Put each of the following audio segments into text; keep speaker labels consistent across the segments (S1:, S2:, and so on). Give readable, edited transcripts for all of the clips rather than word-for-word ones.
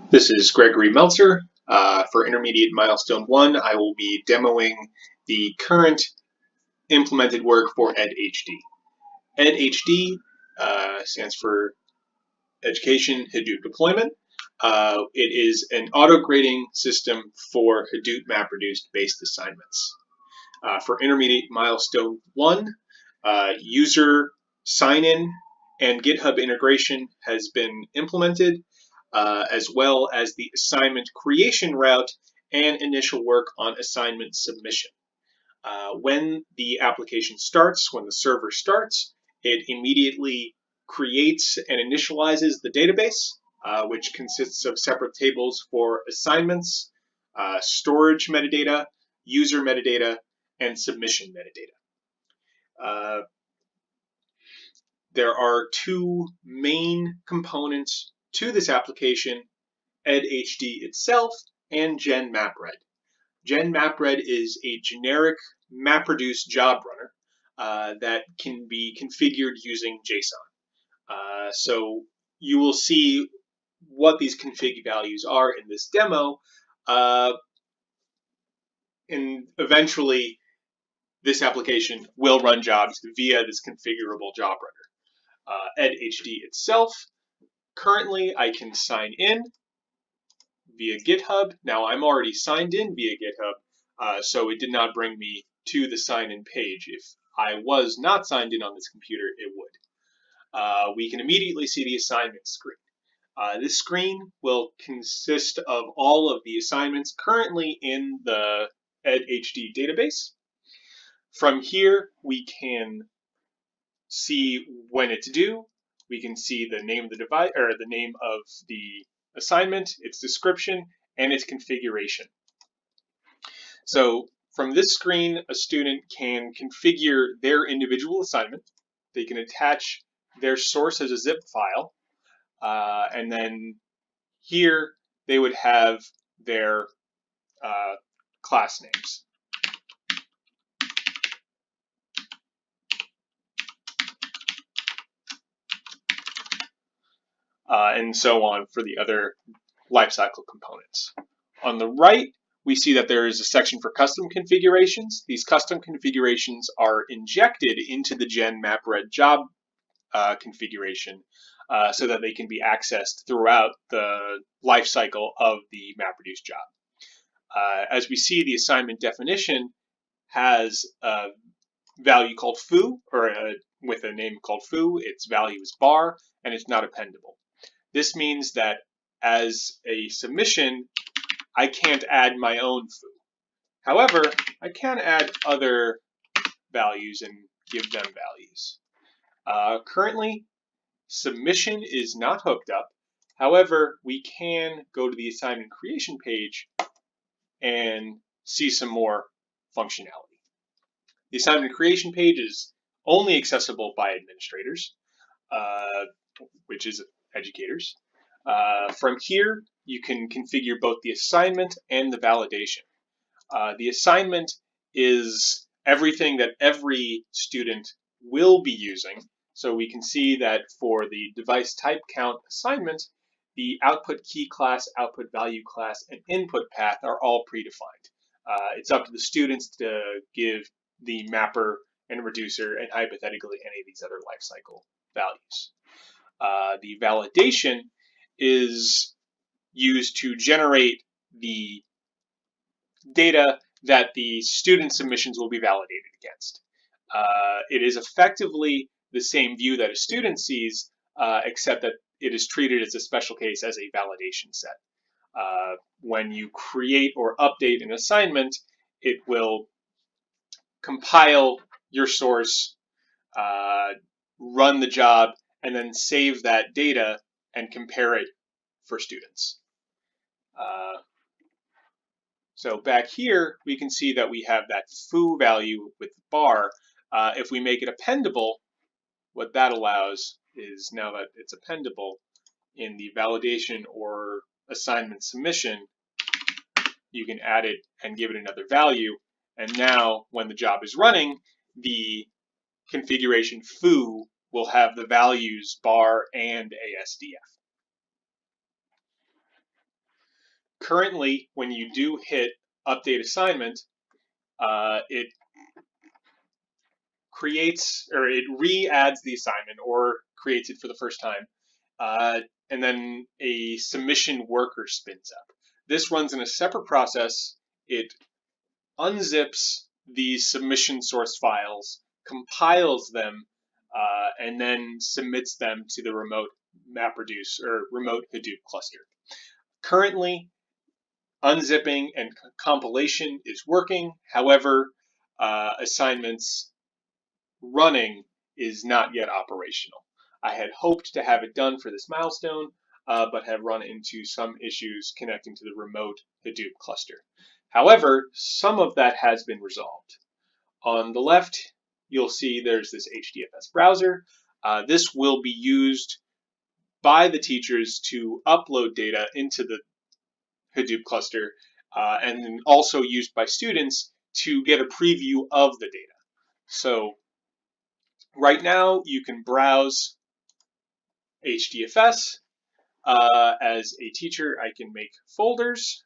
S1: This is Gregory Meltzer. For Intermediate Milestone 1, I will be demoing the current implemented work for EdHD. EdHD stands for Education Hadoop Deployment. It is an auto-grading system for Hadoop MapReduced based assignments. For Intermediate Milestone 1, user sign-in and GitHub integration has been implemented, as well as the assignment creation route and initial work on assignment submission. When the application starts, when the server starts, it immediately creates and initializes the database, which consists of separate tables for assignments, storage metadata, user metadata, and submission metadata. There are two main components to this application: EdHD itself and GenMapRed. GenMapRed is a generic MapReduce job runner that can be configured using JSON. So you will see what these config values are in this demo, and eventually this application will run jobs via this configurable job runner. EdHD itself, currently I can sign in via GitHub. Now I'm already signed in via GitHub, so it did not bring me to the sign-in page. If I was not signed in on this computer, it would. We can immediately see the assignment screen. This screen will consist of all of the assignments currently in the EdHD database. From here, we can see when it's due. We can see the name of the device, or the name of the assignment, its description, and its configuration. So from this screen, a student can configure their individual assignment. They can attach their source as a zip file, and then here they would have their class names. And so on for the other lifecycle components. On the right, we see that there is a section for custom configurations. These custom configurations are injected into the GenMapRed job configuration so that they can be accessed throughout the lifecycle of the MapReduce job. As we see, the assignment definition has a value called foo, or with a name called foo. Its value is bar, and it's not appendable. This means that as a submission, I can't add my own foo. However, I can add other values and give them values. Currently, submission is not hooked up. However, we can go to the assignment creation page and see some more functionality. The assignment creation page is only accessible by administrators, which is educators. From here, you can configure both the assignment and the validation. The assignment is everything that every student will be using. So we can see that for the device type count assignment, the output key class, output value class, and input path are all predefined. It's up to the students to give the mapper and reducer and hypothetically any of these other lifecycle values. The validation is used to generate the data that the student submissions will be validated against. It is effectively the same view that a student sees, except that it is treated as a special case as a validation set. When you create or update an assignment, it will compile your source, run the job, and then save that data and compare it for students. So back here, we can see that we have that foo value with the bar. If we make it appendable, what that allows is, now that it's appendable in the validation or assignment submission, you can add it and give it another value. And now when the job is running, the configuration foo will have the values bar and ASDF. Currently, when you do hit update assignment, it creates, or it re-adds the assignment or creates it for the first time, and then a submission worker spins up. This runs in a separate process. It unzips these submission source files, compiles them, and then submits them to the remote MapReduce or remote Hadoop cluster. Currently, unzipping and compilation is working. However, assignments running is not yet operational. I had hoped to have it done for this milestone, but have run into some issues connecting to the remote Hadoop cluster. However, some of that has been resolved. On the left, you'll see there's this HDFS browser. This will be used by the teachers to upload data into the Hadoop cluster, and then also used by students to get a preview of the data. So right now, you can browse HDFS. As a teacher, I can make folders.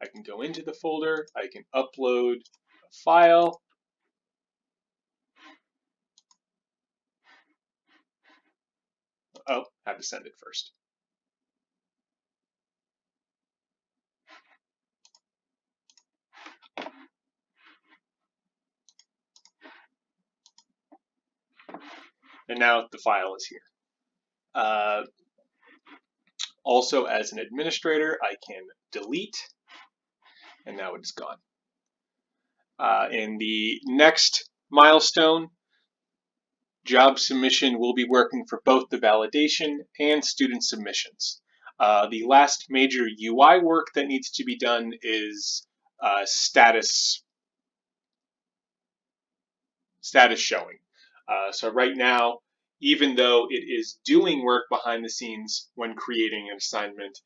S1: I can go into the folder. I can upload a file. Oh, I have to send it first. And now the file is here. Also, as an administrator, I can delete, and now it's gone. In the next milestone, job submission will be working for both the validation and student submissions. The last major UI work that needs to be done is status showing. So right now, even though it is doing work behind the scenes when creating an assignment,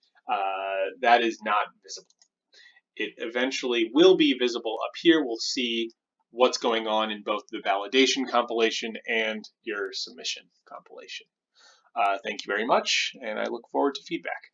S1: that is not visible. It eventually will be visible up here. We'll see what's going on in both the validation compilation and your submission compilation. Thank you very much, and I look forward to feedback.